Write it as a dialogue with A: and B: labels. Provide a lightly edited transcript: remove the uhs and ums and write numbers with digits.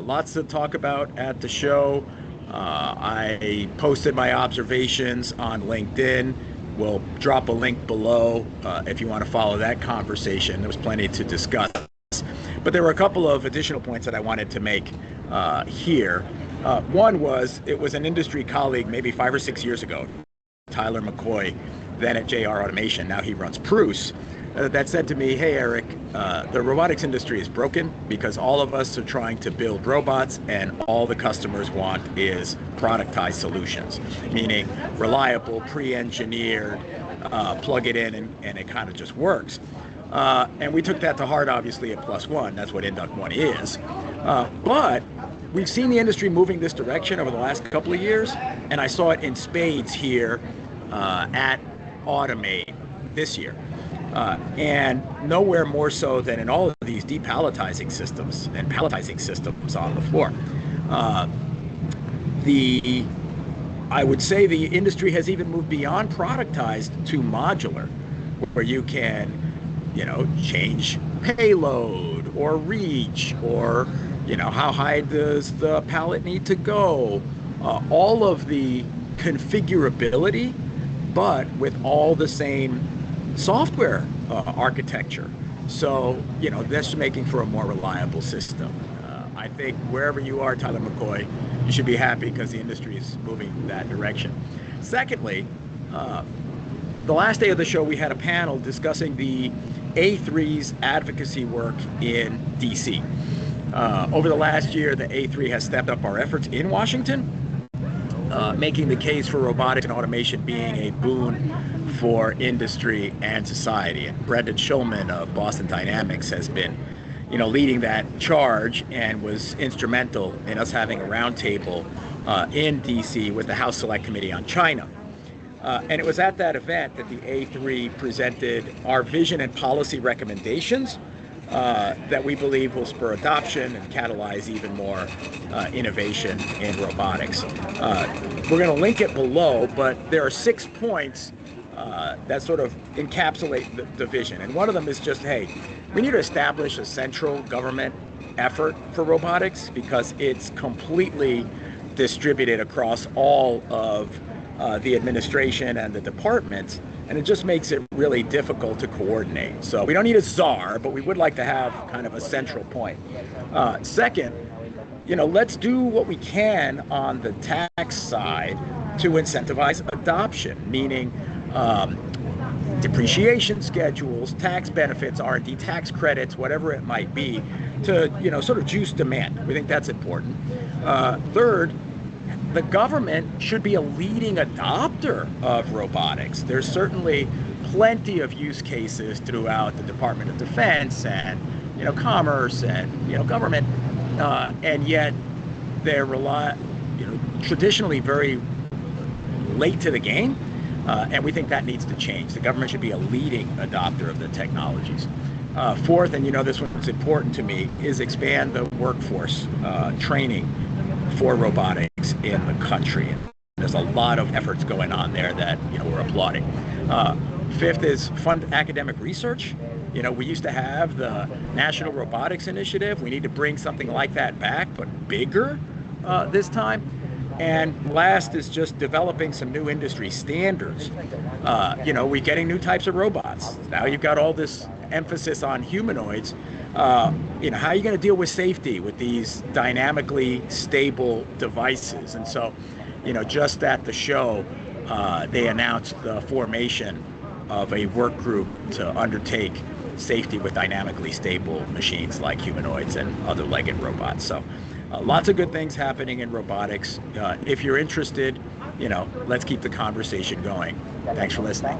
A: Lots to talk about at the show. I posted my observations on LinkedIn. We'll drop a link below if you want to follow that conversation. There was plenty to discuss. But there were a couple of additional points that I wanted to make here. One was, it was an industry colleague maybe 5 or 6 years ago, Tyler McCoy, then at JR Automation, now he runs Pruce, that said to me, hey, Eric, the robotics industry is broken because all of us are trying to build robots and all the customers want is productized solutions, meaning reliable, pre-engineered, plug it in and it kind of just works. And we took that to heart, obviously, at Plus One. That's what Induct One is. But we've seen the industry moving this direction over the last couple of years, and I saw it in spades here at Automate this year. And nowhere more so than in all of these depalletizing systems and palletizing systems on the floor. I would say the industry has even moved beyond productized to modular, where you can, change payload or reach, or, how high does the pallet need to go? All of the configurability, but with all the same software architecture. So, that's making for a more reliable system. I think wherever you are, Tyler McCoy, you should be happy because the industry is moving that direction. Secondly, the last day of the show, we had a panel discussing the A3's advocacy work in DC. Over the last year, the A3 has stepped up our efforts in Washington, making the case for robotics and automation being a boon for industry and society. And Brendan Schulman of Boston Dynamics has been, leading that charge and was instrumental in us having a roundtable in DC with the House Select Committee on China. And it was at that event that the A3 presented our vision and policy recommendations that we believe will spur adoption and catalyze even more innovation in robotics. We're going to link it below, but there are 6 points that sort of encapsulate the vision. And one of them is just, hey, we need to establish a central government effort for robotics because it's completely distributed across all of the administration and the departments, and it just makes it really difficult to coordinate. So we don't need a czar, but we would like to have kind of a central point. Second, let's do what we can on the tax side to incentivize adoption, meaning depreciation schedules, tax benefits, R&D tax credits, whatever it might be, to sort of juice demand. We think that's important. Third, the government should be a leading adopter of robotics. There's certainly plenty of use cases throughout the Department of Defense and commerce and government, and yet they're traditionally very late to the game. And we think that needs to change. The government should be a leading adopter of the technologies. Fourth, and this one's important to me, is expand the workforce training for robotics in the country. And there's a lot of efforts going on there that we're applauding. Fifth is fund academic research. We used to have the National Robotics Initiative. We need to bring something like that back, but bigger this time. And last is just developing some new industry standards. We're getting new types of robots. Now you've got all this emphasis on humanoids. How are you going to deal with safety with these dynamically stable devices? And so, just at the show, they announced the formation of a work group to undertake safety with dynamically stable machines like humanoids and other legged robots. So lots of good things happening in robotics. If you're interested, let's keep the conversation going. Thanks for listening.